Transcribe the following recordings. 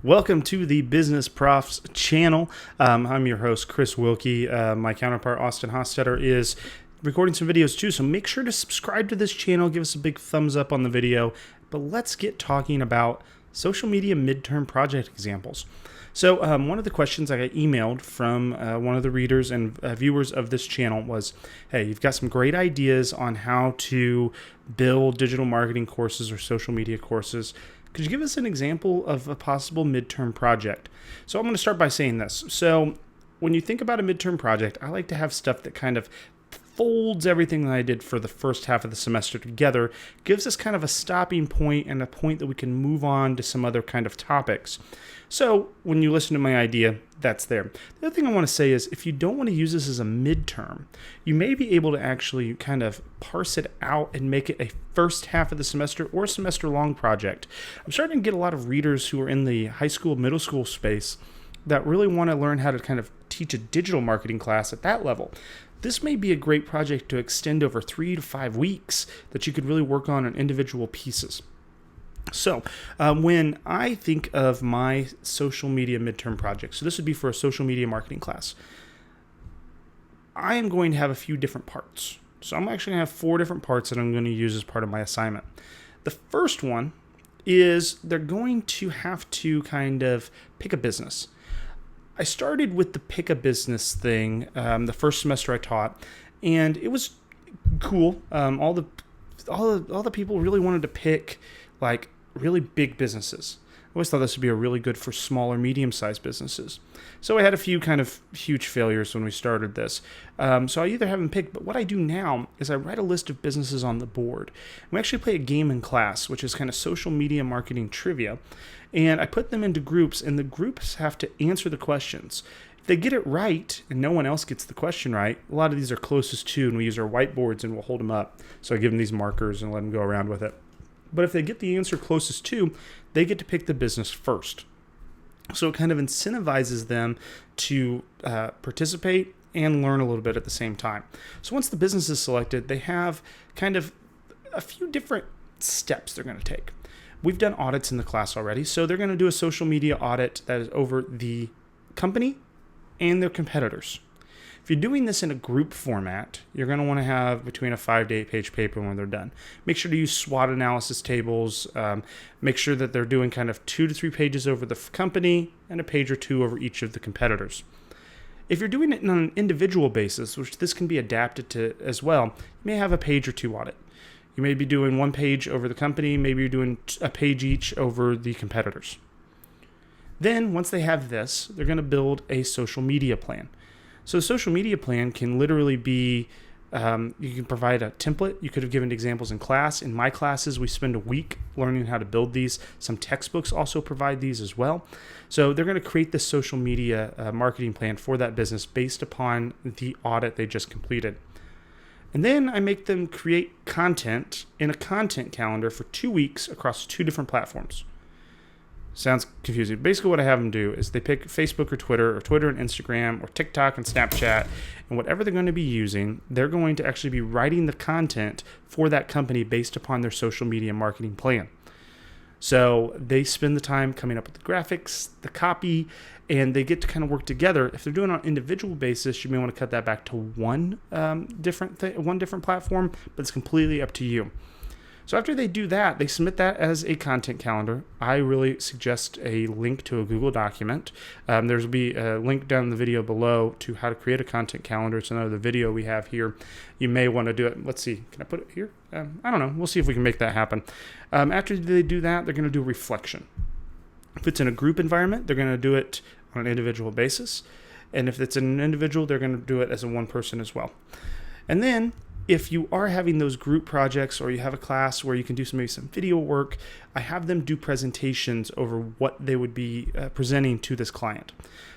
Welcome to the Business Profs channel. I'm your host, Chris Wilkie. My counterpart, Austin Hostetter, is recording some videos too, so make sure to subscribe to this channel. Give us a big thumbs up on the video. But let's get talking about social media midterm project examples. So one of the questions I got emailed from one of the readers and viewers of this channel was, hey, you've got some great ideas on how to build digital marketing courses or social media courses. Could you give us an example of a possible midterm project? So I'm going to start by saying this. So when you think about a midterm project, I like to have stuff that kind of folds everything that I did for the first half of the semester together, gives us kind of a stopping point and a point that we can move on to some other kind of topics. So when you listen to my idea, that's there. The other thing I want to say is if you don't want to use this as a midterm, you may be able to actually kind of parse it out and make it a first half of the semester or semester long project. I'm starting to get a lot of readers who are in the high school, middle school space that really want to learn how to kind of teach a digital marketing class at that level. This may be a great project to extend over 3 to 5 weeks that you could really work on individual pieces. So when I think of my social media midterm project, so this would be for a social media marketing class, I am going to have a few different parts. So I'm actually going to have 4 different parts that I'm going to use as part of my assignment. The first one is they're going to have to kind of pick a business. I started with the pick a business thing the first semester I taught, and it was cool. All the people really wanted to pick like really big businesses. I always thought this would be a really good for smaller, medium-sized businesses. So I had a few kind of huge failures when we started this. So I either have them picked, but what I do now is I write a list of businesses on the board. We actually play a game in class, which is kind of social media marketing trivia. And I put them into groups, and the groups have to answer the questions. If they get it right, and no one else gets the question right, a lot of these are closest to, and we use our whiteboards, and we'll hold them up. So I give them these markers and let them go around with it. But if they get the answer closest to, they get to pick the business first. So it kind of incentivizes them to participate and learn a little bit at the same time. So once the business is selected, they have kind of a few different steps they're going to take. We've done audits in the class already, so they're going to do a social media audit that is over the company and their competitors. If you're doing this in a group format, you're going to want to have between a 5 to 8 page paper when they're done. Make sure to use SWOT analysis tables. Make sure that they're doing kind of 2 to 3 pages over the company and a page or 2 over each of the competitors. If you're doing it on an individual basis, which this can be adapted to as well, you may have a page or 2 audit. You may be doing 1 page over the company, maybe you're doing a page each over the competitors. Then once they have this, they're going to build a social media plan. So a social media plan can literally be, you can provide a template. You could have given examples in class. In my classes, we spend a week learning how to build these. Some textbooks also provide these as well. So they're going to create this social media marketing plan for that business based upon the audit they just completed. And then I make them create content in a content calendar for 2 weeks across 2 different platforms. Sounds confusing. Basically what I have them do is they pick Facebook or Twitter and Instagram or TikTok and Snapchat, and whatever they're going to be using, they're going to actually be writing the content for that company based upon their social media marketing plan. So they spend the time coming up with the graphics, the copy, and they get to kind of work together. If they're doing it on an individual basis, you may want to cut that back to one different platform, but it's completely up to you. So after they do that, they submit that as a content calendar. I really suggest a link to a Google document. There'll be a link down in the video below to how to create a content calendar. It's another video we have here. You may want to do it. Let's see. Can I put it here? I don't know. We'll see if we can make that happen. After they do that, they're going to do reflection. If it's in a group environment, they're going to do it on an individual basis. And if it's an individual, they're going to do it as a one person as well. And then if you are having those group projects or you have a class where you can do maybe some video work, I have them do presentations over what they would be presenting to this client.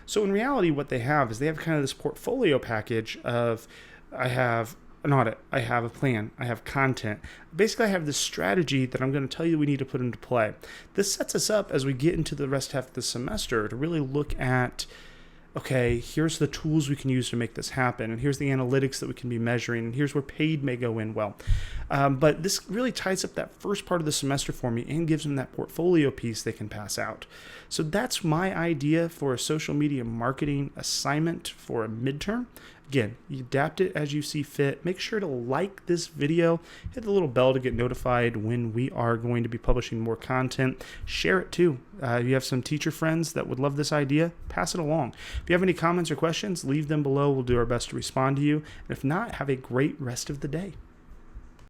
So in reality, what they have is they have kind of this portfolio package of I have an audit, I have a plan, I have content. Basically, I have this strategy that I'm going to tell you we need to put into play. This sets us up as we get into the rest half of the semester to really look at okay, here's the tools we can use to make this happen, and here's the analytics that we can be measuring, and here's where paid may go in well. But this really ties up that first part of the semester for me and gives them that portfolio piece they can pass out. So that's my idea for a social media marketing assignment for a midterm. Again, you adapt it as you see fit. Make sure to like this video, hit the little bell to get notified when we are going to be publishing more content. Share it too. If you have some teacher friends that would love this idea, pass it along. If you have any comments or questions, leave them below. We'll do our best to respond to you. And if not, have a great rest of the day.